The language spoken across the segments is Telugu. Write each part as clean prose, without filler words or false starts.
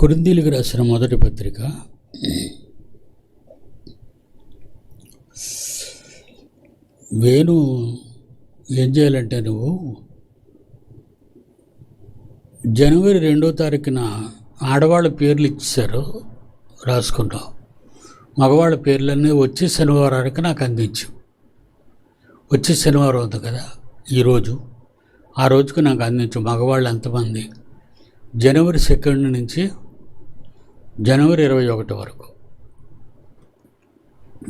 కొరింథీయులకు రాసిన మొదటి పత్రిక వేణు ఏం చేయాలంటే నువ్వు జనవరి 2వ తారీఖున ఆడవాళ్ళ పేర్లు ఇచ్చారు, రాసుకున్నావు. మగవాళ్ళ పేర్లన్నీ వచ్చే శనివారానికి నాకు అందించు. వచ్చే శనివారం ఉంది కదా ఈరోజు, ఆ రోజుకు నాకు అందించు. మగవాళ్ళు ఎంతమంది? జనవరి 2 నుంచి జనవరి 21 వరకు,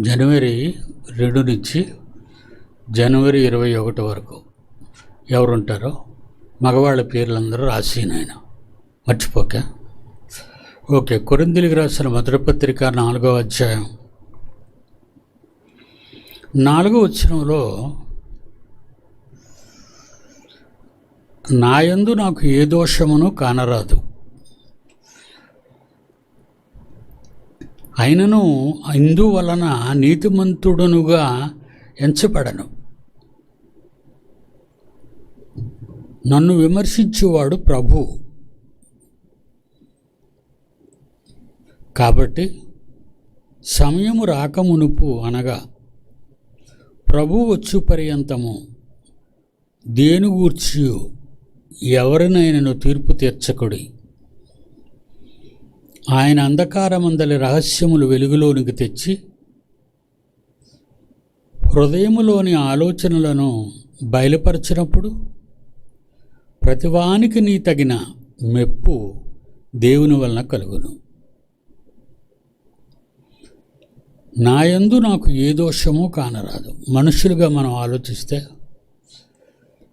జనవరి 2 నుంచి జనవరి 21 వరకు ఎవరుంటారో మగవాళ్ళ పేర్లందరూ రాసి నాయన, మర్చిపోక. ఓకే, కొరింథీయులకు రాసిన మొదటి పత్రిక 4వ అధ్యాయం 4వ వచనంలో, నాయందు నాకు ఏ దోషమును కానరాదు, అయినను ఇందువలన నీతిమంతుడునుగా ఎంచబడను. నన్ను విమర్శించేవాడు ప్రభు. కాబట్టి సమయము రాకమునుపు, అనగా ప్రభు వచ్చు పర్యంతము దేని గూర్చి ఎవరినైనాను తీర్పు తీర్చకుడి. ఆయన అంధకారమందలి రహస్యములు వెలుగులోనికి తెచ్చి హృదయములోని ఆలోచనలను బయలుపరచినప్పుడు ప్రతివానికి నీ తగిన మెప్పు దేవుని వలన కలుగును. నాయందు నాకు ఏ దోషము కానరాదు. మనుషులుగా మనం ఆలోచిస్తే,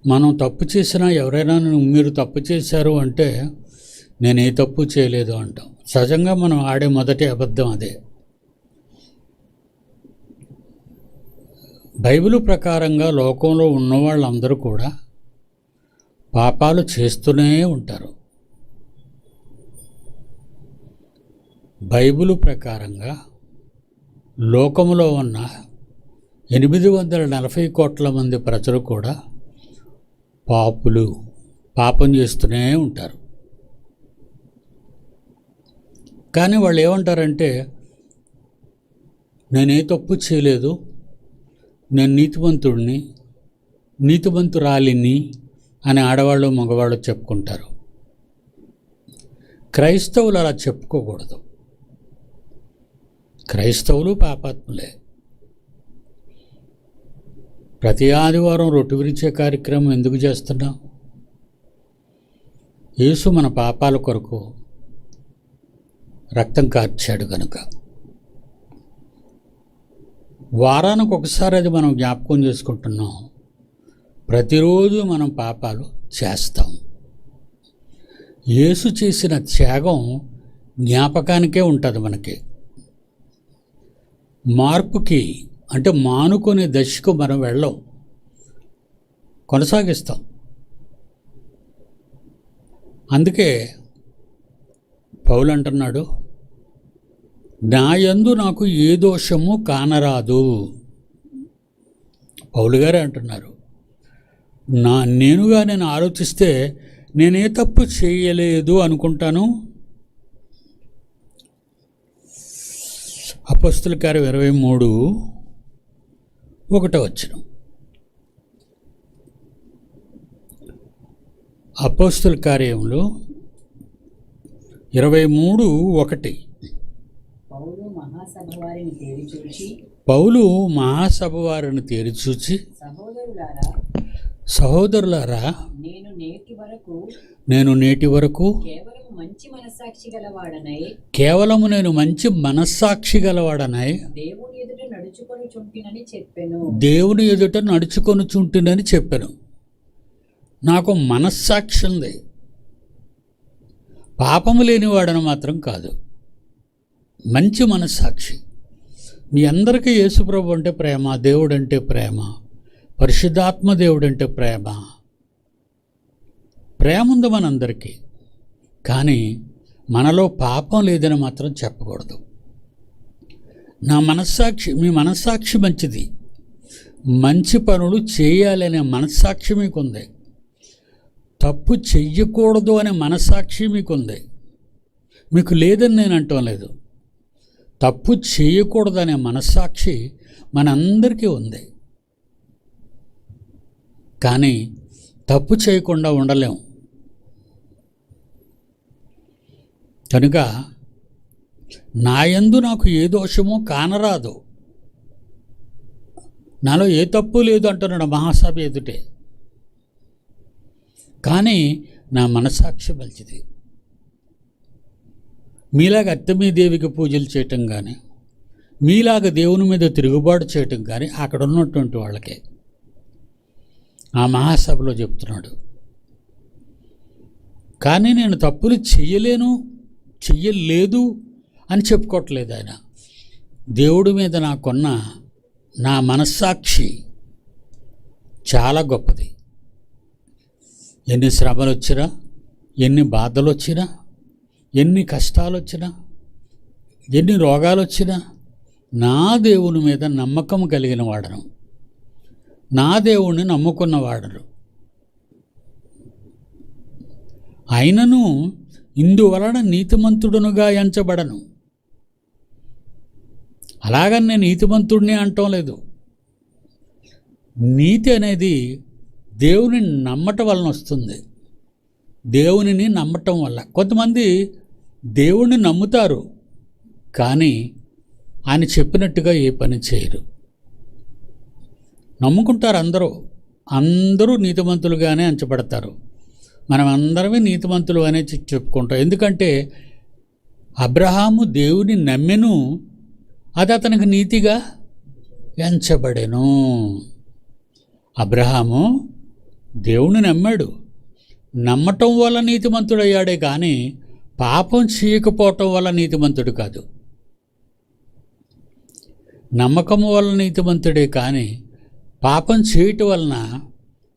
మనం తప్పు చేసినా ఎవరైనా మీరు తప్పు చేశారు అంటే నేను ఏ తప్పు చేయలేదు అంటాం. సహజంగా మనం ఆడే మొదటి అబద్ధం అదే. బైబిల్ ప్రకారంగా లోకంలో ఉన్నవాళ్ళందరూ కూడా పాపాలు చేస్తూనే ఉంటారు. బైబిల్ ప్రకారంగా లోకంలో ఉన్న 840 కోట్ల మంది ప్రజలు కూడా పాపులు, పాపం చేస్తూనే ఉంటారు. కానీ వాళ్ళు ఏమంటారంటే, నేనే తప్పు చేయలేదు, నేను నీతిమంతుడిని, నీతిమంతురాలిని అని ఆడవాళ్ళు మగవాళ్ళు చెప్పుకుంటారు. క్రైస్తవులు అలా చెప్పుకోకూడదు. క్రైస్తవులు పాపాత్ములే. ప్రతి ఆదివారం రొట్టె విరిచే కార్యక్రమం ఎందుకు చేస్తున్నాం? యేసు మన పాపాల కొరకు రక్తం కార్చాడు కనుక. వారానికి ఒకసారి అది మనం జ్ఞాపకం చేసుకుంటున్నాం. ప్రతిరోజు మనం పాపాలు చేస్తాం. యేసు చేసిన త్యాగం జ్ఞాపకానికే ఉంటుంది మనకి. మార్పుకి అంటే మానుకునే దశకు మనం వెళ్ళం, కొనసాగిస్తాం. అందుకే పౌలు అంటున్నాడు, నాయందు నాకు ఏ దోషము కానరాదు. పౌలు గారే అంటున్నారు, నేను ఆలోచిస్తే నేనే తప్పు చేయలేదు అనుకుంటాను. అపోస్తలుల కార్యం 23:1. అపోస్తలుల కార్యములు 23:1. పౌలు మహాసభ వారిని తేరిచూచి, సహోదరులారా, నేను నేటి వరకు కేవలము నేను మంచి మనస్సాక్షి గలవాడనై దేవుని ఎదుట నడుచుకొనుచుంటినని చెప్పాను. నాకు మనస్సాక్షి ఉంది. పాపము లేనివాడని మాత్రం కాదు, మంచి మనస్సాక్షి. మీ అందరికీ యేసుప్రభు అంటే ప్రేమ, దేవుడు అంటే ప్రేమ, పరిశుద్ధాత్మ దేవుడు అంటే ప్రేమ. ప్రేమ ఉంది మనందరికీ. కానీ మనలో పాపం లేదని మాత్రం చెప్పకూడదు. నా మనస్సాక్షి, మీ మనస్సాక్షి మంచిది, మంచి పనులు చేయాలనే మనస్సాక్షి మీకుంది. తప్పు చెయ్యకూడదు అనే మనస్సాక్షి మీకుంది. మీకు లేదని నేను అంటం లేదు. తప్పు చేయకూడదనే మనస్సాక్షి మనందరికీ ఉంది, కానీ తప్పు చేయకుండా ఉండలేం. కనుక నా యందు నాకు ఏ దోషమో కానరాదు, నాలో ఏ తప్పు లేదు అంటున్నాడు మహాసభ ఎదుటే. కానీ నా మనస్సాక్షి మంచిది. మీలాగా అత్తమీదేవికి పూజలు చేయటం కానీ, మీలాగా దేవుని మీద తిరుగుబాటు చేయటం కానీ అక్కడ ఉన్నటువంటి వాళ్ళకే ఆ మహాసభలో చెప్తున్నాడు. కానీ నేను తప్పులు చెయ్యలేదు అని చెప్పుకోవట్లేదు ఆయన. దేవుడి మీద నాకున్న నా మనస్సాక్షి చాలా గొప్పది. ఎన్ని శ్రమలు వచ్చినా, ఎన్ని బాధలు వచ్చినా, ఎన్ని కష్టాలు వచ్చినా, ఎన్ని రోగాలు వచ్చినా నా దేవుని మీద నమ్మకం కలిగిన వాడను, నా దేవుణ్ణి నమ్ముకున్నవాడను. అయినను ఇందువలన నీతిమంతుడునుగా ఎంచబడను. అలాగని నేను నీతిమంతుడిని అంటం లేదు. నీతి అనేది దేవుని నమ్మటం వలన వస్తుంది, దేవునిని నమ్మటం వల్ల. కొంతమంది దేవుణ్ణి నమ్ముతారు కానీ ఆయన చెప్పినట్టుగా ఏ పని చేయరు. నమ్ముకుంటారు, అందరూ నీతిమంతులుగానే ఎంచబడతారు. మనం అందరమే నీతిమంతులు అనే చెప్పుకుంటాం. ఎందుకంటే అబ్రహాము దేవుని నమ్మెను, అది అతనికి నీతిగా ఎంచబడెను. అబ్రహాము దేవుని నమ్మాడు, నమ్మటం వల్ల నీతిమంతుడయ్యాడే కానీ పాపం చేయకపోవటం వల్ల నీతిమంతుడు కాదు. నమ్మకం వల్ల నీతిమంతుడే కానీ పాపం చేయటం వలన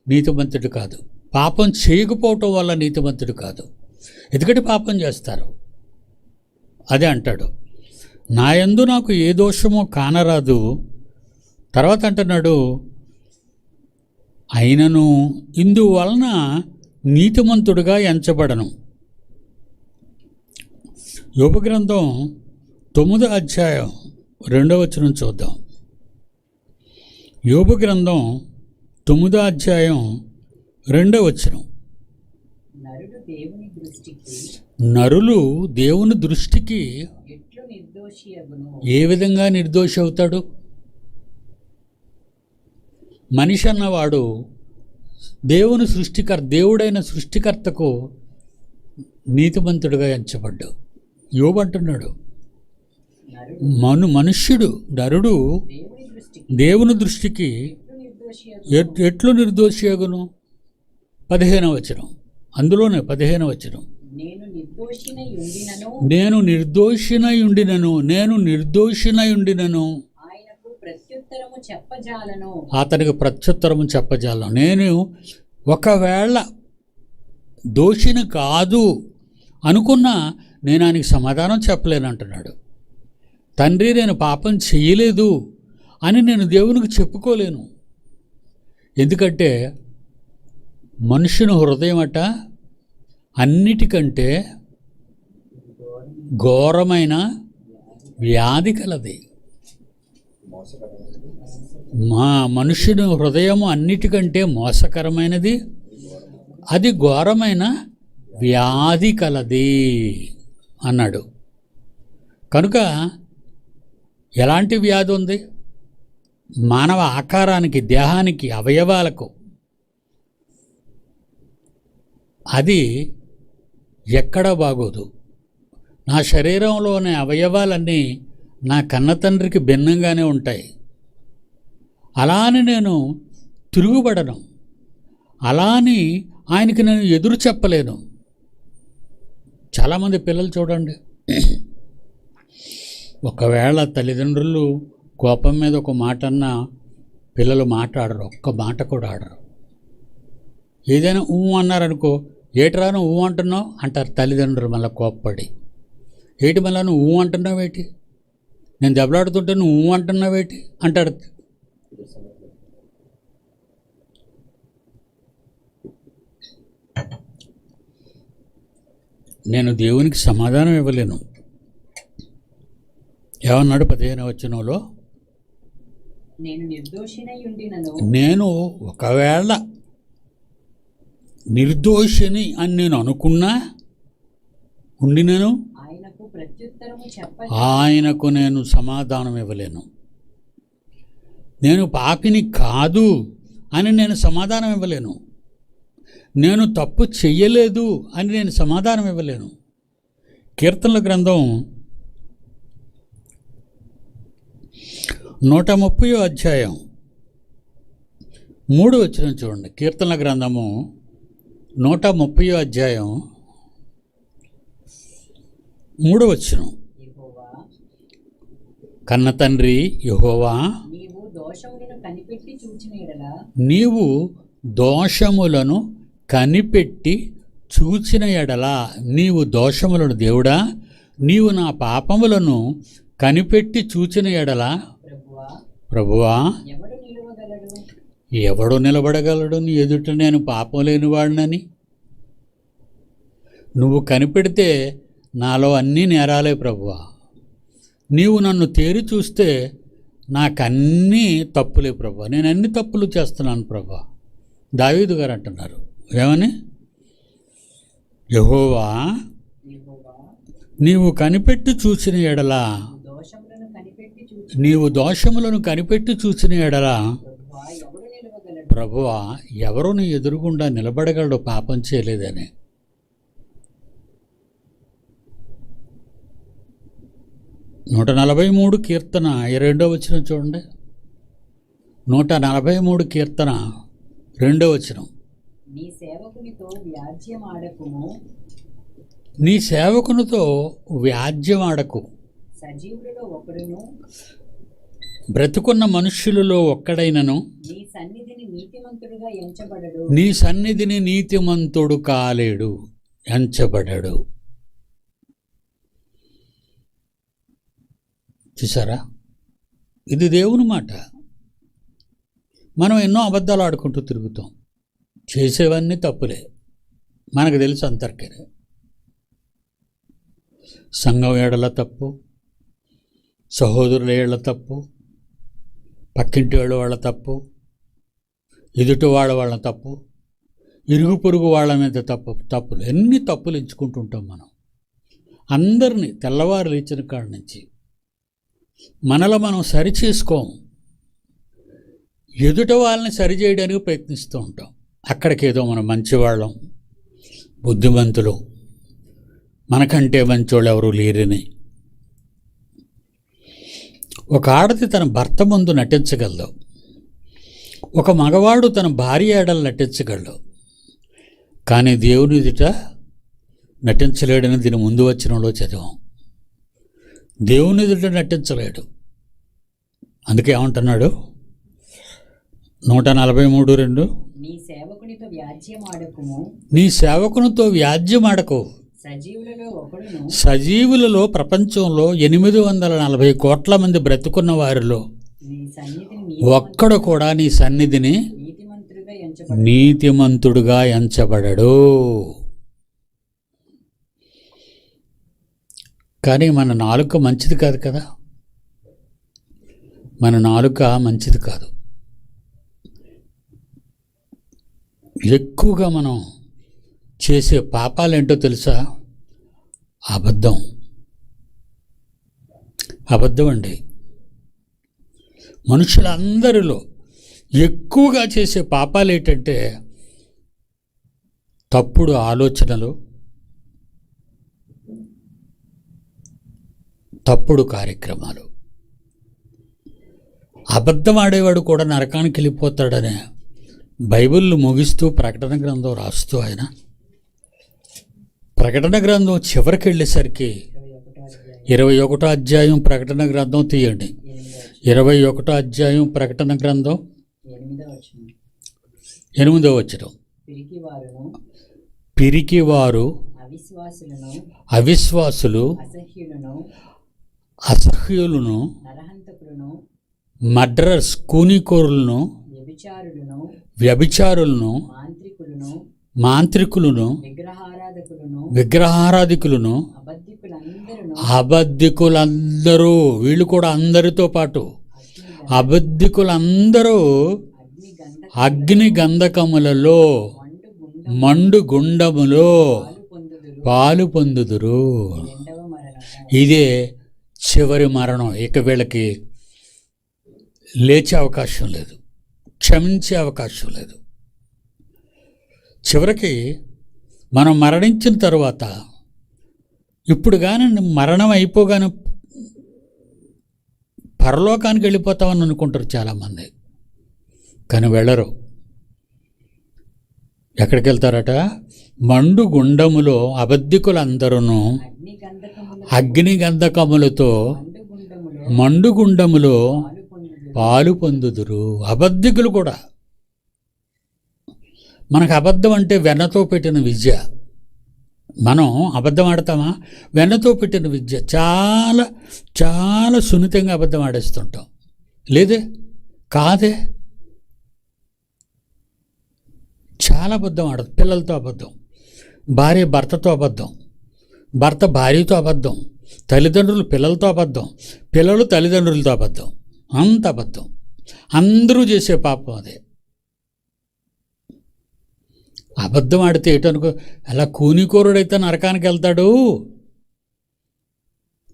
నీతిమంతుడు కాదు. పాపం చేయకపోవటం వల్ల నీతిమంతుడు కాదు. ఎందుకంటే పాపం చేస్తారు. అదే అంటాడు, నా యందు నాకు ఏ దోషమో కానరాదు. తర్వాత అంటున్నాడు, అయినను ఇందువలన నీతిమంతుడుగా ఎంచబడను. యోబు గ్రంథం 9వ అధ్యాయం 2వ వచనం చూద్దాం. యోబు గ్రంథం 9వ అధ్యాయం 2వ వచనం. నరులు దేవుని దృష్టికి ఏ విధంగా నిర్దోషి అవుతాడు? మనిషి అన్నవాడు దేవుడైన సృష్టికర్తకు నీతిమంతుడిగా ఎంచబడ్డాడు. యోబు అంటున్నాడు, మనుష్యుడు నరుడు దేవుని దృష్టికి ఎట్లు నిర్దోషి అగును? 15వ వచనం, అందులోనే 15వ వచనం. నేను నిర్దోషినై ఉండినను అతనికి ప్రత్యుత్తరము చెప్పజాలను. నేను ఒకవేళ దోషిని కాదు అనుకున్నా నేను ఆయనకి సమాధానం చెప్పలేను అంటున్నాడు. తండ్రి, నేను పాపం చెయ్యలేదు అని నేను దేవునికి చెప్పుకోలేను. ఎందుకంటే మనుషుని హృదయం అట అన్నిటికంటే ఘోరమైన వ్యాధి కలది. మనుషుని హృదయము అన్నిటికంటే మోసకరమైనది, అది ఘోరమైన వ్యాధి కలది అన్నాడు. కనుక ఎలాంటి వ్యాధి ఉంది? మానవ ఆకారానికి, దేహానికి, అవయవాలకు అది ఎక్కడా బాగోదు. నా శరీరంలోని అవయవాలన్నీ నా కన్న తండ్రికి భిన్నంగానే ఉంటాయి. అలా అని నేను తిరుగుబడను, అలా అని ఆయనకి నేను ఎదురు చెప్పలేను. చాలామంది పిల్లలు చూడండి, ఒకవేళ తల్లిదండ్రులు కోపం మీద ఒక మాట అన్నా పిల్లలు మాట్లాడరు, ఒక్క మాట కూడా ఆడరు. ఏదైనా అన్నారనుకో, ఏటిరా నువ్వు అంటున్నావు అంటారు తల్లిదండ్రులు. మళ్ళీ కోప్పడి, ఏటి మళ్ళీ నువ్వు అంటున్నావేటి, నేను దెబ్బలాడుతుంటే నువ్వు అంటున్నావేటి అంటాడు. నేను దేవునికి సమాధానం ఇవ్వలేను. ఏమన్నాడు 15వ వచనంలో? నేను ఒకవేళ నిర్దోషిని అని నేను అనుకున్నా ఉండినను ఆయనకు నేను సమాధానం ఇవ్వలేను. నేను పాపిని కాదు అని నేను సమాధానం ఇవ్వలేను. నేను తప్పు చెయ్యలేదు అని నేను సమాధానం ఇవ్వలేను. కీర్తనల గ్రంథం 130వ అధ్యాయం 3వ వచనం చూడండి. కీర్తనల గ్రంథము 130వ అధ్యాయం 3వ వచనం. కన్న తండ్రి యెహోవా, నీవు దోషములను కనిపెట్టి చూచిన ఎడల, నీవు దోషములను దేవుడా, నీవు నా పాపములను కనిపెట్టి చూచిన ఎడల, ప్రభువా ఎవడు నిలబడగలడు నీ ఎదుట నేను పాపం లేనివాడినని? నువ్వు కనిపెడితే నాలో అన్నీ నేరాలే ప్రభువా. నీవు నన్ను తేరి చూస్తే నాకన్నీ తప్పులే ప్రభువా. నేను అన్ని తప్పులు చేస్తున్నాను ప్రభువా. దావీదు గారు అంటున్నారు ఏమని? యెహోవా నీవు కనిపెట్టి చూసిన ఎడల, నీవు దోషములను కనిపెట్టి చూసిన ఎడల, ప్రభువా ఎవరు నీ ఎదురుగుండా నిలబడగలడు పాపం చేయలేదని? నూట 43 కీర్తన 22వ వచనం చూడండి. 143 కీర్తన 2వ వచనం. నీ సేవకునితో వ్యాజ్యమాడకు, బ్రతుకున్న మనుష్యులలో ఒక్కడైనను నీ సన్నిధిని నీతిమంతుడు కాలేడు, ఎంచబడడు. చూసారా, ఇది దేవుని మాట. మనం ఎన్నో అబద్ధాలు ఆడుకుంటూ తిరుగుతాం. చేసేవన్నీ తప్పులే, మనకు తెలుసు అంతర్కే. సంఘం ఏడల తప్పు, సహోదరుల ఏళ్ళ తప్పు, పక్కింటి వాళ్ళ తప్పు, ఎదుటి వాళ్ళ తప్పు, ఇరుగు పొరుగు వాళ్ళ మీద తప్పులు, ఎన్ని తప్పులు ఎంచుకుంటుంటాం మనం. అందరినీ తెల్లవారు లేచిన కాడి నుంచి మనలో మనం సరి చేసుకోం. ఎదుట వాళ్ళని సరిచేయడానికి ప్రయత్నిస్తూ ఉంటాం. అక్కడికేదో మనం మంచివాళ్ళం, బుద్ధిమంతులు, మనకంటే మంచోళ్ళు ఎవరు లేరని. ఒక ఆడది తన భర్త ముందు నటించగలదు, ఒక మగవాడు తన భార్య ఏడలు నటించగలడు. కానీ దేవుని ఎదుట నటించలేడని దీని ముందు వచనంలో చదివాం. దేవుని ఎదుట నటించలేడు. అందుకే ఏమంటున్నాడు 143:2, నీ సేవకునితో వ్యాజ్యమాడకు. సజీవులలో ప్రపంచంలో 840 కోట్ల మంది బ్రతుకున్న వారిలో ఒక్కడు కూడా నీ సన్నిధిని నీతిమంతుడుగా ఎంచబడడు. కానీ మన నాలుక మంచిది కాదు కదా, మన నాలుక మంచిది కాదు. ఎక్కువగా మనం చేసే పాపాలేంటో తెలుసా? అబద్ధం అండి. మనుషులందరిలో ఎక్కువగా చేసే పాపాలు ఏంటంటే తప్పుడు ఆలోచనలు, తప్పుడు కార్యక్రమాలు. అబద్ధం ఆడేవాడు కూడా నరకానికి వెళ్ళిపోతాడనే బైబిల్ ముగిస్తూ ప్రకటన గ్రంథం రాస్తూ ఆయన ప్రకటన గ్రంథం చివరికి వెళ్ళేసరికి 21వ అధ్యాయం ప్రకటన గ్రంథం తీయండి. 21వ అధ్యాయం ప్రకటన గ్రంథం 8వ వచనం. పిరికివారు, అవిశ్వాసులు, అసహ్యులను, మర్డరర్స్, కూనీకోరులను, వ్యభిచారులను, మాంత్రికులను, విగ్రహారాధికులను, అబద్ధికులందరూ, వీళ్ళు కూడా అందరితో పాటు అబద్ధికులందరూ అగ్ని గంధకములలో, మండు గుండములో పాలు పొందుదురు. ఇదే చివరి మరణం. ఇక వీళ్ళకి లేచే అవకాశం లేదు, క్షమించే అవకాశం లేదు. చివరికి మనం మరణించిన తర్వాత, ఇప్పుడు కానీ మరణం అయిపోగానే పరలోకానికి వెళ్ళిపోతామని అనుకుంటారు చాలామంది, కానీ వెళ్ళరు. ఎక్కడికి వెళ్తారట? మండు గుండములో అబద్ధికులందరూ అగ్ని గంధకములతో మండు గుండములో పాలు పొందుదురు. అబద్ధికులు కూడా. మనకు అబద్ధం అంటే వెన్నతో పెట్టిన విద్య. మనం అబద్ధం ఆడతామా? వెన్నతో పెట్టిన విద్య. చాలా చాలా సున్నితంగా అబద్ధం ఆడేస్తుంటాం. లేదే? కాదే? చాలా అబద్ధం ఆడదు. పిల్లలతో అబద్ధం, భార్య భర్తతో అబద్ధం, భర్త భార్యతో అబద్ధం, తల్లిదండ్రులు పిల్లలతో అబద్ధం, పిల్లలు తల్లిదండ్రులతో అబద్ధం. అంత అబద్ధం. అందరూ చేసే పాపం అదే. అబద్ధం ఆడితే ఏటనుకో, అలా కూనికోరుడైతే నరకానికి వెళ్తాడు,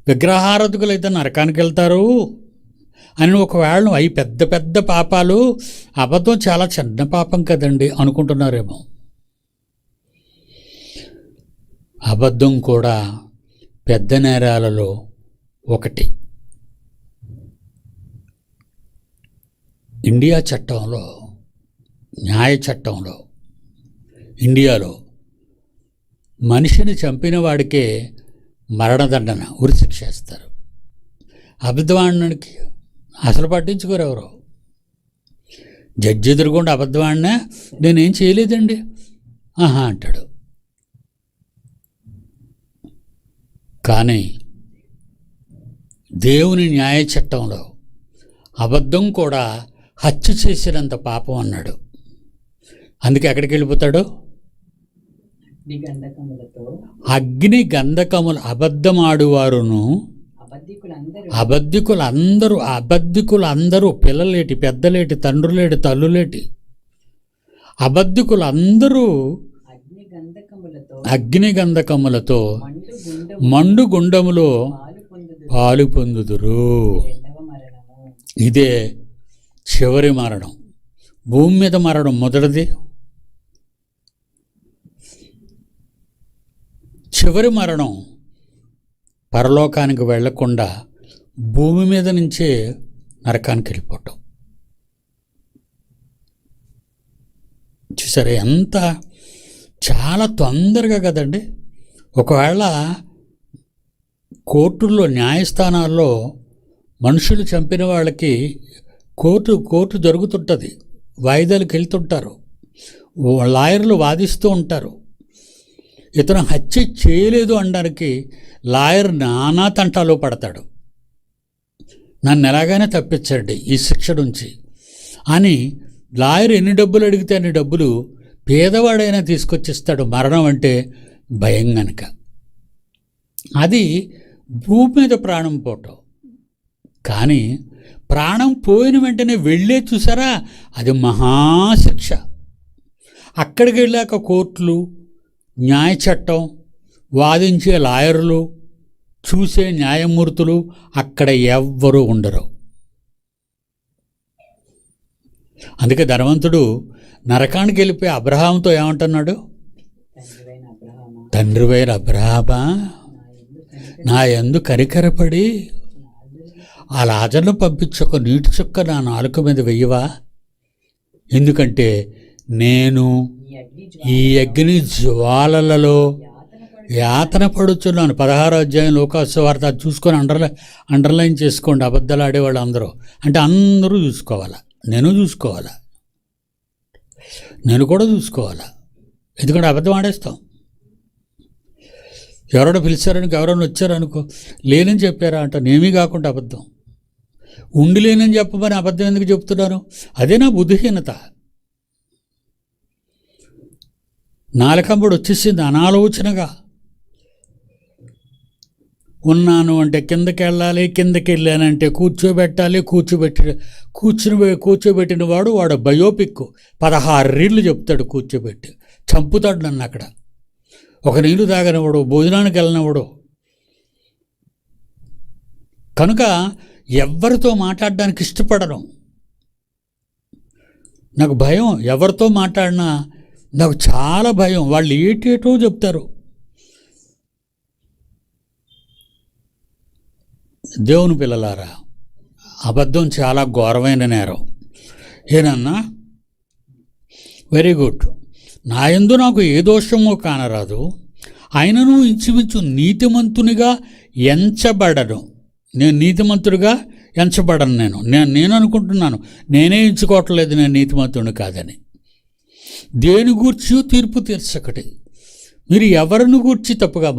విగ్రహారాధకులైతే నరకానికి వెళ్తారు అని ఒకవేళ అవి పెద్ద పెద్ద పాపాలు, అబద్ధం చాలా చిన్న పాపం కదండి అనుకుంటున్నారేమో. అబద్ధం కూడా పెద్ద నేరాలలో ఒకటి. ఇండియా చట్టంలో, న్యాయ చట్టంలో, ఇండియాలో మనిషిని చంపిన వాడికే మరణదండన, ఉరిశిక్ష వేస్తారు. అబద్ధవాడికి అసలు పట్టించుకోరు ఎవరు. జడ్జి ఎదురుకుండా అబద్ధవాడినా నేనేం చేయలేదండి అంటాడు. కానీ దేవుని న్యాయ చట్టంలో అబద్ధం కూడా హత్య చేసినంత పాపం అన్నాడు. అందుకే ఎక్కడికి వెళ్ళిపోతాడు? అగ్ని గంధకములు. అబద్ధమాడువారును అబద్ధికులందరూ, పిల్లలేటి, పెద్దలేటి, తండ్రులేటి, తల్లులేటి, అబద్ధికులందరూ అగ్ని గంధకములతో మండు గుండములో పాలు పొందుదురు. ఇదే చివరి మరణం. భూమి మీద మరణం మొదటిది. చివరి మరణం పరలోకానికి వెళ్లకుండా భూమి మీద నుంచే నరకానికి వెళ్ళిపోవటం. చూసారా ఎంత చాలా తొందరగా కదండి. ఒకవేళ కోర్టుల్లో, న్యాయస్థానాల్లో మనుషులు చంపిన వాళ్ళకి కోర్టు జరుగుతుంటుంది, వాయిదాలకు వెళ్తుంటారు, లాయర్లు వాదిస్తూ ఉంటారు. ఇతను హత్య చేయలేదు అనడానికి లాయర్ నానా తంటాలో పడతాడు. నన్ను ఎలాగైనా తప్పించండి ఈ శిక్ష నుంచి అని లాయర్ ఎన్ని డబ్బులు అడిగితే అన్ని డబ్బులు పేదవాడైనా తీసుకొచ్చిస్తాడు. మరణం అంటే భయం గనక. అది భూమి మీద ప్రాణం పోవటం. కానీ ప్రాణం పోయిన వెంటనే వెళ్ళే చూసారా, అది మహాశిక్ష. అక్కడికి వెళ్ళాక కోర్టులు, న్యాయ చట్టం, వాదించే లాయర్లు, చూసే న్యాయమూర్తులు అక్కడ ఎవ్వరూ ఉండరు. అందుకే ధనవంతుడు నరకానికి వెళ్ళిపోయి అబ్రహాముతో ఏమంటున్నాడు? తండ్రివైన అబ్రహామా, నా యందు కనికరపడి ఆ లాజరును పంపించి ఒక నీటి చుక్క నా నాలుక మీద వెయ్యవా? ఎందుకంటే నేను ఈ అగ్ని జ్వాలలలో యాతన పడుచున్నాను. 16వ అధ్యాయం లోకాసువార్త చూసుకొని అండర్లైన్ చేసుకోండి. అబద్ధాలు ఆడేవాళ్ళు అందరూ అంటే అందరూ చూసుకోవాలా, నేను చూసుకోవాలా, నేను కూడా చూసుకోవాలా. ఎందుకంటే అబద్ధం ఆడేస్తాం. ఎవరైనా పిలిచారనుకో, ఎవరైనా వచ్చారనుకో, లేనని చెప్పారా అంట, నేమీ కాకుండా అబద్ధం. ఉండి లేనని చెప్పమని అబద్ధం ఎందుకు చెప్తున్నాను? అదే నా బుద్ధిహీనత. నాలుకంబడి వచ్చేసింది అనాలోచనగా. ఉన్నాను అంటే కిందకి వెళ్ళాలి, కిందకి వెళ్ళానంటే కూర్చోబెట్టాలి, కూర్చోబెట్టిన వాడు బయోపిక్ 16 రీళ్ళు చెప్తాడు, కూర్చోబెట్టి చంపుతాడు నన్ను అక్కడ. ఒక నీళ్ళు తాగనివాడు, భోజనానికి వెళ్ళనివాడు. కనుక ఎవరితో మాట్లాడడానికి ఇష్టపడను. నాకు భయం, ఎవరితో మాట్లాడినా నాకు చాలా భయం. వాళ్ళు ఏటేటో చెప్తారు. దేవుని పిల్లలారా, అబద్ధం చాలా ఘోరమైన నేరం. ఏనన్నా, వెరీ గుడ్. నా యందు నాకు ఏ దోషమో కానరాదు, ఆయనను ఇంచుమించు నీతిమంతునిగా ఎంచబడను. నేను నీతిమంతుడిగా ఎంచబడను. నేను అనుకుంటున్నాను, నేనే ఎంచుకోవట్లేదు నేను నీతిమంతుడిని కాదని. దేని గూర్చి తీర్పు తీర్చకటి. మీరు ఎవరిని గూర్చి తప్పుగా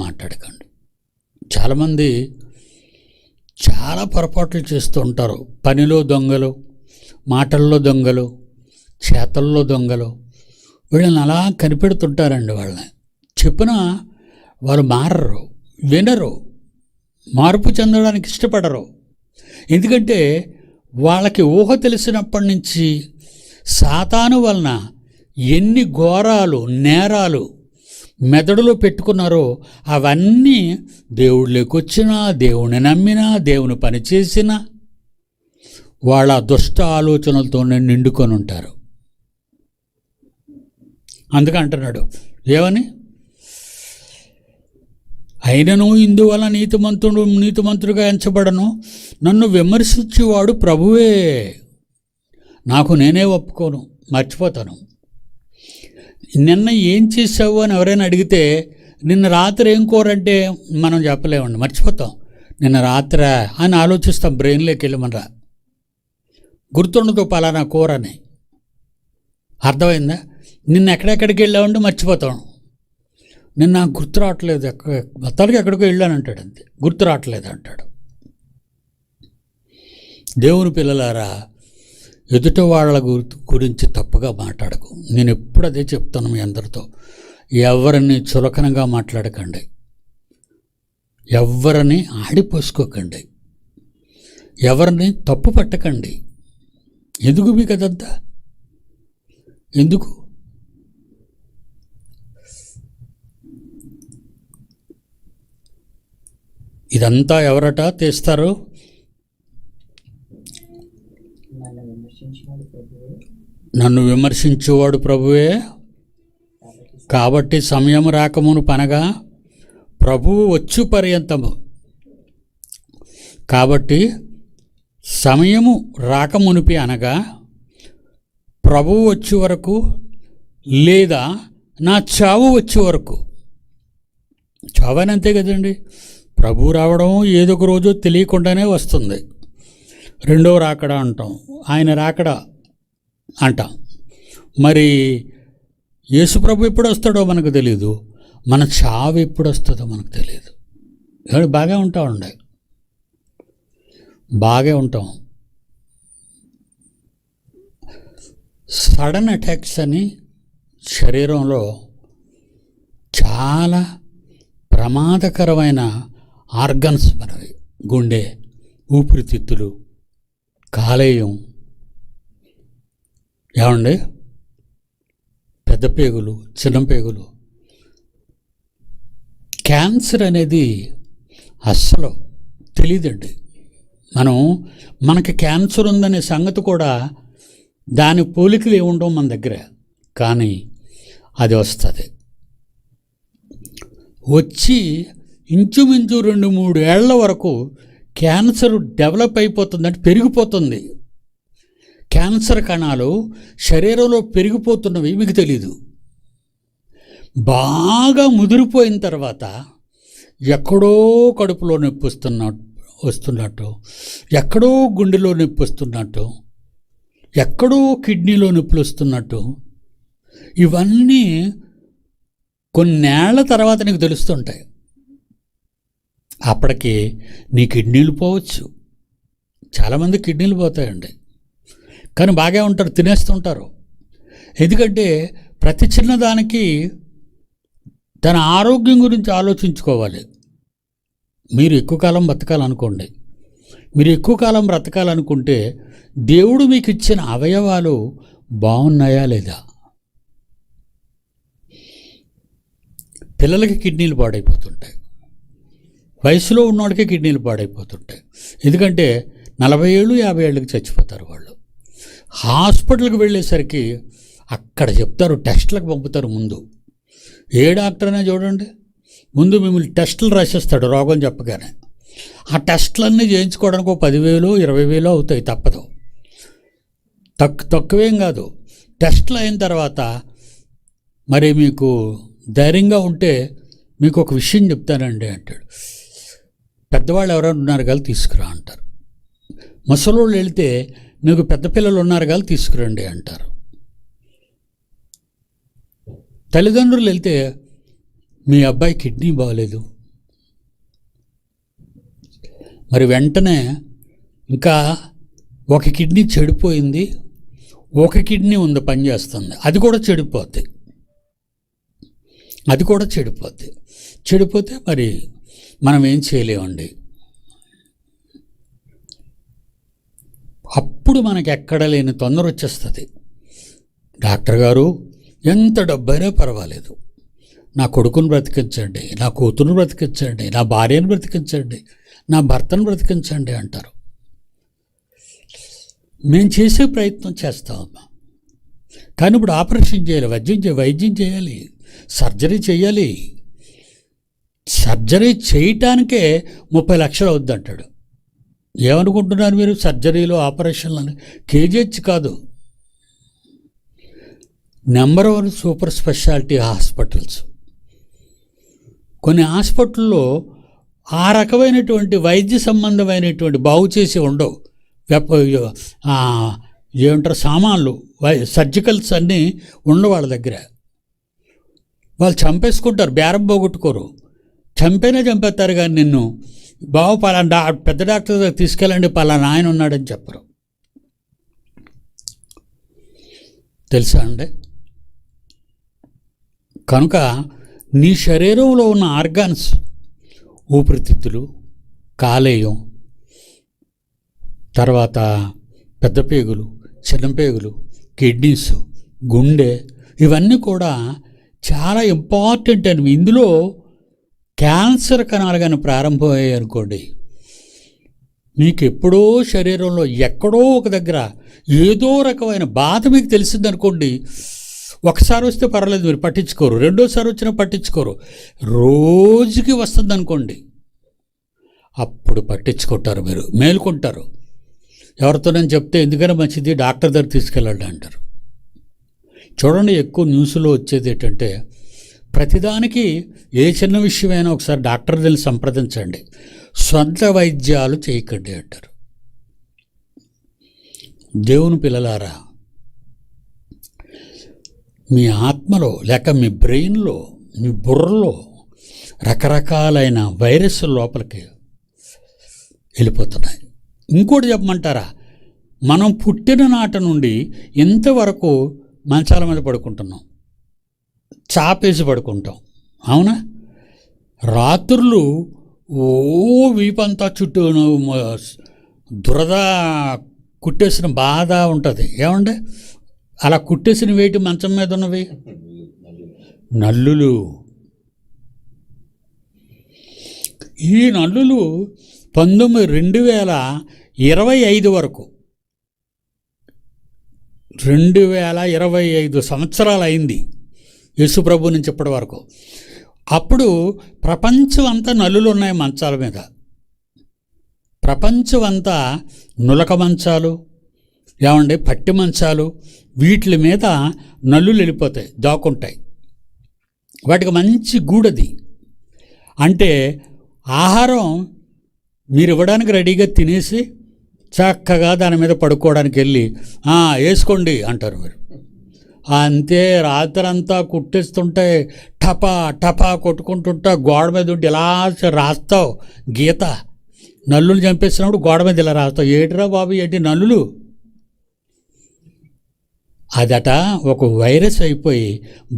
మాట్లాడకండి. చాలామంది చాలా పొరపాట్లు చేస్తూ ఉంటారు. పనిలో దొంగలు, మాటల్లో దొంగలు, చేతల్లో దొంగలు. వీళ్ళని అలా కనిపెడుతుంటారండి. వాళ్ళని చెప్పినా వాళ్ళు మారరు, వినరు, మార్పు చెందడానికి ఇష్టపడరు. ఎందుకంటే వాళ్ళకి ఊహ తెలిసినప్పటి నుంచి సాతాను వలన ఎన్ని ఘోరాలు, నేరాలు మెదడులో పెట్టుకున్నారో అవన్నీ దేవుళ్ళకి వచ్చినా, దేవుని నమ్మినా, దేవుని పని చేసినా వాళ్ళ దుష్ట ఆలోచనలతోనే నిండుకొని ఉంటారు. అందుకంటున్నాడు ఏమని, అయినను ఇందువల్ల నీతిమంతుడుగా ఎంచబడను, నన్ను విమర్శించేవాడు ప్రభువే. నాకు నేనే ఒప్పుకోను, మర్చిపోతాను. నిన్న ఏం చేసావు అని ఎవరైనా అడిగితే నిన్న రాత్రి ఏం కూరంటే మనం చెప్పలేమండి, మర్చిపోతాం. నిన్న రాత్రా అని ఆలోచిస్తాం, బ్రెయిన్లోకి వెళ్ళమనరా. గుర్తుండదు పలానా కూర అని. అర్థమైందా? నిన్న ఎక్కడెక్కడికి వెళ్ళామంటే మర్చిపోతాం. నిన్న నాకు గుర్తు రావట్లేదు, మొత్తానికి ఎక్కడికో వెళ్ళానంటాడు, అంతే, గుర్తు రావట్లేదు అంటాడు. దేవుని పిల్లలారా, ఎదుట వాళ్ళ గురించి తప్పుగా మాట్లాడకు. నేను ఎప్పుడు అదే చెప్తాను మీ అందరితో. ఎవరిని చులకనగా మాట్లాడకండి, ఎవరిని ఆడిపోసుకోకండి, ఎవరిని తప్పు పట్టకండి. ఎందుకు మీకు అదంతా? ఎందుకు? ఇదంతా ఎవరట తీస్తారు? నన్ను విమర్శించేవాడు ప్రభువే. కాబట్టి సమయం రాకమును పనగా ప్రభువు వచ్చు పర్యంతము. కాబట్టి సమయము రాకమునిపి అనగా ప్రభువు వచ్చే వరకు, లేదా నా చావు వచ్చే వరకు. చావు అని అంతే కదండి. ప్రభువు రావడం ఏదో ఒక రోజు తెలియకుండానే వస్తుంది. రెండో రాకడా అంటాం, ఆయన రాకడా అంటాం. మరి యేసు ప్రభు ఎప్పుడు వస్తాడో మనకు తెలియదు, మన చావు ఎప్పుడు వస్తుందో మనకు తెలియదు. బాగా ఉంటామండి, బాగా ఉంటాం. సడన్ అటాక్స్ అని శరీరంలో చాలా ప్రమాదకరమైన ఆర్గన్స్ మనవి. గుండె, ఊపిరితిత్తులు, కాలేయం, ఏమండి, పెద్ద పేగులు, చిన్న పేగులు. క్యాన్సర్ అనేది అస్సలు తెలియదండి. మనకి క్యాన్సర్ ఉందనే సంగతి కూడా దాని పోలికలు ఏముండవు మన దగ్గర, కానీ అది వస్తుంది. వచ్చి ఇంచుమించు 2-3 ఏళ్ల వరకు క్యాన్సర్ డెవలప్ అయిపోతుందంటే పెరిగిపోతుంది. క్యాన్సర్ కణాలు శరీరంలో పెరిగిపోతున్నవి మీకు తెలీదు. బాగా ముదిరిపోయిన తర్వాత ఎక్కడో కడుపులో నొప్పి వస్తున్నట్టు, ఎక్కడో గుండెలో నొప్పి వస్తున్నట్టు, ఎక్కడో కిడ్నీలో నొప్పులు వస్తున్నట్టు, ఇవన్నీ కొన్నేళ్ల తర్వాత నీకు తెలుస్తుంటాయి. అప్పటికి నీ కిడ్నీలు పోవచ్చు. చాలామంది కిడ్నీలు పోతాయండి. కానీ బాగా ఉంటారు, తినేస్తుంటారు. ఎందుకంటే ప్రతి చిన్నదానికి తన ఆరోగ్యం గురించి ఆలోచించుకోవాలి. మీరు ఎక్కువ కాలం బ్రతకాలనుకోండి, మీరు ఎక్కువ కాలం బ్రతకాలనుకుంటే దేవుడు మీకు ఇచ్చిన అవయవాలు బాగున్నాయా లేదా? పిల్లలకి కిడ్నీలు పాడైపోతుంటాయి, వయసులో ఉన్నవాడికి కిడ్నీలు పాడైపోతుంటాయి. ఎందుకంటే 40 ఏళ్ళు 50 ఏళ్ళకి చచ్చిపోతారు వాళ్ళు. హాస్పిటల్కి వెళ్ళేసరికి అక్కడ చెప్తారు, టెస్టులకు పంపుతారు. ముందు ఏ డాక్టర్ అయినా చూడండి, ముందు మిమ్మల్ని టెస్టులు రాసేస్తాడు రోగం చెప్పగానే. ఆ టెస్టులన్నీ చేయించుకోవడానికి 10,000 20,000 అవుతాయి, తప్పదు. తక్కువేం కాదు. టెస్టులు అయిన తర్వాత మరి మీకు ధైర్యంగా ఉంటే మీకు ఒక విషయం చెప్తానండి అంటాడు. పెద్దవాళ్ళు ఎవరైనా ఉన్నారు కానీ తీసుకురా అంటారు. ముసలోళ్ళు వెళితే మీకు పెద్ద పిల్లలు ఉన్నారు కానీ తీసుకురండి అంటారు. తల్లిదండ్రులు వెళ్తే మీ అబ్బాయి కిడ్నీ బాగలేదు, మరి వెంటనే ఇంకా ఒక కిడ్నీ చెడిపోయింది, ఒక కిడ్నీ ఉంది పనిచేస్తుంది, అది కూడా చెడిపోద్ది. చెడిపోతే మరి మనం ఏం చేయలేమండి. అప్పుడు మనకి ఎక్కడ లేని తొందర వచ్చేస్తుంది. డాక్టర్ గారు ఎంత డబ్బైనా పర్వాలేదు, నా కొడుకును బ్రతికించండి, నా కూతురును బ్రతికించండి, నా భార్యను బ్రతికించండి, నా భర్తను బ్రతికించండి అంటారు. మేము చేసే ప్రయత్నం చేస్తామమ్మా, కానీ ఇప్పుడు ఆపరేషన్ చేయాలి, వైద్యం చేయాలి, సర్జరీ చేయాలి. సర్జరీ చేయటానికే 30 లక్షలు అవుద్ది అంటాడు. ఏమనుకుంటున్నారు మీరు? సర్జరీలు ఆపరేషన్లు అని కేజీహెచ్ కాదు, నెంబర్ 1 సూపర్ స్పెషాలిటీ హాస్పిటల్స్. కొన్ని హాస్పిటల్లో ఆ రకమైనటువంటి వైద్య సంబంధమైనటువంటి బాగు చేసి ఉండవు. ఏమంటారు సామాన్లు, సర్జికల్స్ అన్నీ ఉండవు వాళ్ళ దగ్గర. వాళ్ళు చంపేసుకుంటారు, బేరం పోగొట్టుకోరు. చంపేస్తారు కానీ నిన్ను బావు పలానా పెద్ద డాక్టర్ దగ్గర తీసుకెళ్ళండి, పలానా ఆయన ఉన్నాడని చెప్పరు. తెలుసా అండి? కనుక నీ శరీరంలో ఉన్న ఆర్గాన్స్, ఊపిరితిత్తులు, కాలేయం, తర్వాత పెద్ద పేగులు, చిన్న పేగులు, కిడ్నీస్, గుండె, ఇవన్నీ కూడా చాలా ఇంపార్టెంట్ అని. ఇందులో క్యాన్సర్ కణాలు కానీ ప్రారంభమయ్యాయి అనుకోండి, మీకు ఎప్పుడో శరీరంలో ఎక్కడో ఒక దగ్గర ఏదో రకమైన బాధ మీకు తెలిసిందనుకోండి, ఒకసారి వస్తే పర్వాలేదు, మీరు పట్టించుకోరు. రెండోసారి వచ్చినా పట్టించుకోరు. రోజుకి వస్తుంది అనుకోండి, అప్పుడు పట్టించుకుంటారు, మీరు మేలుకుంటారు. ఎవరితోనని చెప్తే ఎందుకైనా మంచిది డాక్టర్ దగ్గర తీసుకెళ్ళండి అంటారు. చూడండి, ఎక్కువ న్యూస్లో వచ్చేది ఏంటంటే, ప్రతిదానికి ఏ చిన్న విషయమైనా ఒకసారి డాక్టర్ దగ్గర సంప్రదించండి, సొంత వైద్యాలు చేయకండి అంటారు. దేవుని పిల్లలారా, మీ ఆత్మలో లేక మీ బ్రెయిన్లో, మీ బుర్రలో రకరకాలైన వైరస్లు లోపలికి వెళ్ళిపోతున్నాయి. ఇంకోటి చెప్పమంటారా? మనం పుట్టిన నాట నుండి ఇంతవరకు మంచాల మీద పడుకుంటున్నాం, చాపేసి పడుకుంటాం, అవునా? రాత్రులు వీపంతా చుట్టూ దురద కుట్టేసిన బాధ ఉంటుంది. ఏమండి అలా కుట్టేసిన వేటి మంచం మీద ఉన్నవి? నల్లులు. ఈ నల్లులు 2025 వరకు, 2025 సంవత్సరాలు అయింది యేసుప్రభు నుంచి ఇప్పటి వరకు. అప్పుడు ప్రపంచం అంతా నల్లులు ఉన్నాయి మంచాల మీద. ప్రపంచం అంతా నులక మంచాలు, ఏమండి పట్టి మంచాలు, వీటి మీద నల్లులు వెళ్ళిపోతాయి, దాక్కుంటాయి. వాటికి మంచి గూడది. అంటే ఆహారం మీరు ఇవ్వడానికి రెడీగా తినేసి చక్కగా దాని మీద పడుకోవడానికి వెళ్ళి వేసుకోండి అంటారు మీరు. అంతే, రాత్రంతా కుట్టేస్తుంటే టపా టపా కొట్టుకుంటుంటా గోడ మీద ఉండి ఇలా రాస్తావు గీత. నల్లులు చంపేసినప్పుడు గోడ మీద ఇలా రాస్తావు. ఏటిరా బాబు, ఏంటి నల్లులు? అదట ఒక వైరస్ అయిపోయి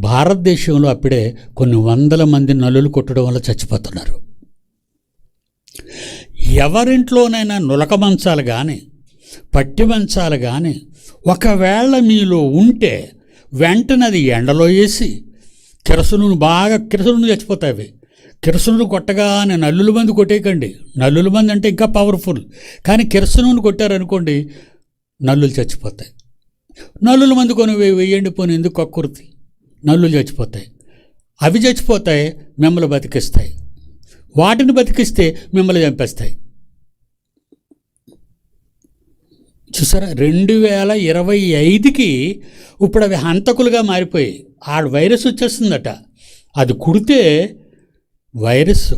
భారతదేశంలో అప్పుడే కొన్ని వందల మంది నల్లులు కొట్టడం వల్ల చచ్చిపోతున్నారు. ఎవరింట్లోనైనా నులక మంచాలు కానీ పట్టి మంచాలు కానీ ఒకవేళ మీలో ఉంటే వెంటనే అది ఎండలో వేసి కిరసనూనె చచ్చిపోతాయి అవి. కిరసనూనె కొట్టగానే నల్లుల మంది కొట్టేయకండి. నల్లుల మంది అంటే ఇంకా పవర్ఫుల్, కానీ కిరసనూనె కొట్టారనుకోండి నల్లులు చచ్చిపోతాయి. నల్లుల మంది కొని వేయండి, పోనీ ఎందుకు కక్కుర్తి, నల్లులు చచ్చిపోతాయి. అవి చచ్చిపోతాయి, మిమ్మల్ని బతికిస్తాయి. వాటిని బతికిస్తే మిమ్మల్ని చంపేస్తాయి. చూసారా, 2025కి ఇప్పుడు అవి హంతకులుగా మారిపోయి ఆ వైరస్ వచ్చేస్తుందట. అది కుడితే వైరస్,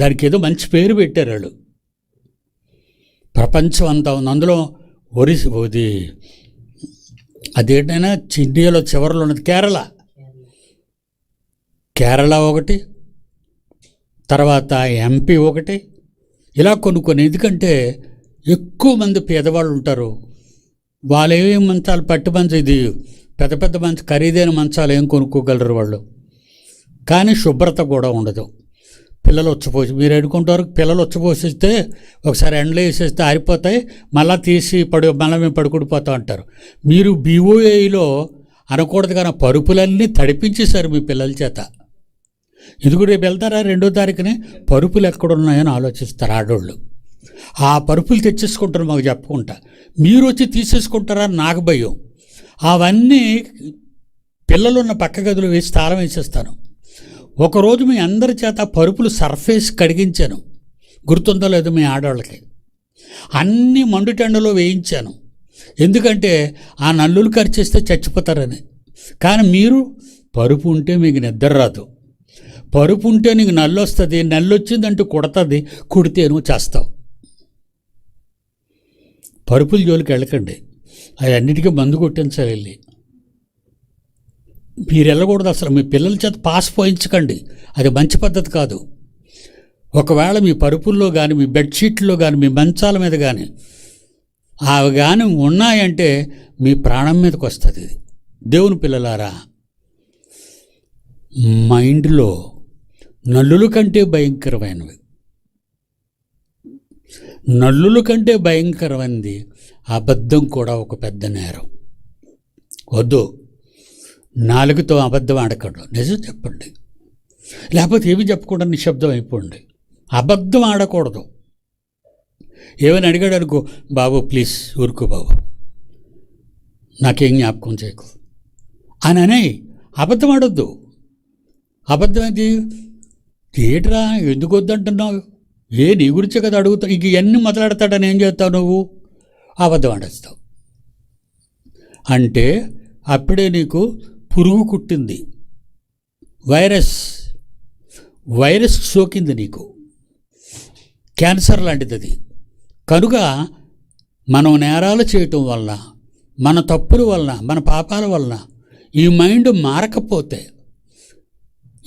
దానికి ఏదో మంచి పేరు పెట్టారు వాళ్ళు. ప్రపంచం అంతా ఉంది అందులో. అదేంటైనా ఇండియాలో చివరిలో ఉన్నది కేరళ ఒకటి, తర్వాత ఎంపీ ఒకటి, ఇలా కొన్ని. ఎందుకంటే ఎక్కువ మంది పేదవాళ్ళు ఉంటారు. వాళ్ళు ఏమేమి మంచాలు పట్టి మంచం, ఇది పెద్ద పెద్ద మంచి ఖరీదైన మంచాలు ఏం కొనుక్కోగలరు వాళ్ళు. కానీ శుభ్రత కూడా ఉండదు. పిల్లలు వచ్చపోసి, మీరు అనుకుంటారు పిల్లలు వచ్చపోసిస్తే ఒకసారి ఎండలో వేసేస్తే ఆరిపోతాయి, మళ్ళీ తీసి మళ్ళీ మేము పడుకుండిపోతాం అంటారు. మీరు BOAలో అనకూడదు కానీ పరుపులన్నీ తడిపించేశారు మీ పిల్లల చేత. ఎందుకు రేపు వెళ్తారా 2వ తారీఖుని పరుపులు ఎక్కడున్నాయని ఆలోచిస్తారు ఆడోళ్ళు. ఆ పరుపులు తెచ్చేసుకుంటారు మాకు చెప్పకుండా. మీరు వచ్చి తీసేసుకుంటారా నాకు భయం. అవన్నీ పిల్లలున్న పక్క గదులు వేసి తాళం వేసేస్తాను. ఒకరోజు మీ అందరి చేత పరుపులు సర్ఫేస్ కడిగించాను, గుర్తుందో లేదో మీ ఆడవాళ్ళకి. అన్నీ మండుటెండలో వేయించాను, ఎందుకంటే ఆ నల్లులు ఖర్చేస్తే చచ్చిపోతారని. కానీ మీరు పరుపు ఉంటే మీకు నిద్ర రాదు, పరుపు ఉంటే నీకు నల్లు వస్తుంది, నల్లు వచ్చిందంటూ కుడుతుంది, కుడితే నువ్వు చేస్తావు. పరుపుల జోలికి వెళ్ళకండి, అది అన్నిటికీ మందు కొట్టించాలి వెళ్ళి. మీరు వెళ్ళకూడదు అసలు. మీ పిల్లల చేత పాస్ పోయించకండి, అది మంచి పద్ధతి కాదు. ఒకవేళ మీ పరుపుల్లో కానీ మీ బెడ్షీట్లో కానీ మీ మంచాల మీద కానీ అవి కానీ ఉన్నాయంటే మీ ప్రాణం మీదకి వస్తుంది. దేవుని పిల్లలారా, మైండ్లో నల్లుల కంటే భయంకరమైనవి, నల్లుల కంటే భయంకరమైనది అబద్ధం కూడా ఒక పెద్ద నేరం. వద్దు, నాలుగుతో అబద్ధం ఆడకండి, నిజం చెప్పండి. లేకపోతే ఏమి చెప్పకుండా నిశ్శబ్దం అయిపోండి. అబద్ధం ఆడకూడదు. ఏమైనా అడిగాడు అనుకో, బాబు ప్లీజ్ ఊరుకో బాబు, నాకేం జ్ఞాపకం చేయకు అని అబద్ధం ఆడొద్దు. అబద్ధం ఏంటి? ఏట్రా ఎందుకు వద్దంటున్నావు? నీ గురించే కదా అడుగుతావు. ఇక ఇవన్నీ మొదలెడతాడని ఏం చేస్తావు నువ్వు? అబద్ధం ఆడేస్తావు. అంటే అప్పుడే నీకు పురుగు కుట్టింది, వైరస్ సోకింది, నీకు క్యాన్సర్ లాంటిది అది. కనుక మనం నేరాలు చేయటం వల్ల, మన తప్పుల వలన, మన పాపాల వలన ఈ మైండ్ మారకపోతే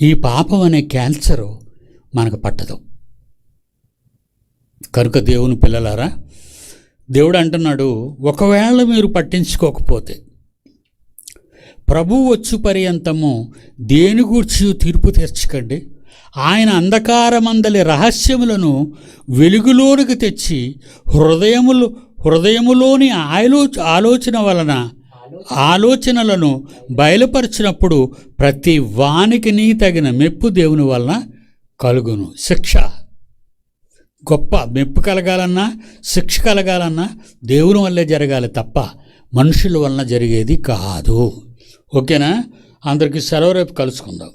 ఈ పాపం అనే క్యాన్సరు మనకు పట్టదు. కనుక దేవుని పిల్లలారా, దేవుడు అంటున్నాడు, ఒకవేళ మీరు పట్టించుకోకపోతే ప్రభువు వచ్చు పర్యంతము దేని గూర్చి తీర్పు తీర్చకండి. ఆయన అంధకారమందలి రహస్యములను వెలుగులోనికి తెచ్చి హృదయములోని ఆలోచనలను బయలుపరిచినప్పుడు ప్రతి వానికి తగిన మెప్పు దేవుని వలన కలుగును. శిక్ష, గొప్ప మెప్పు కలగాలన్నా శిక్ష కలగాలన్నా దేవుని వల్లే జరగాలి తప్ప మనుషుల వలన జరిగేది కాదు. ఓకేనా? అందరికీ సెలవు, రేపు కలుసుకుందాం.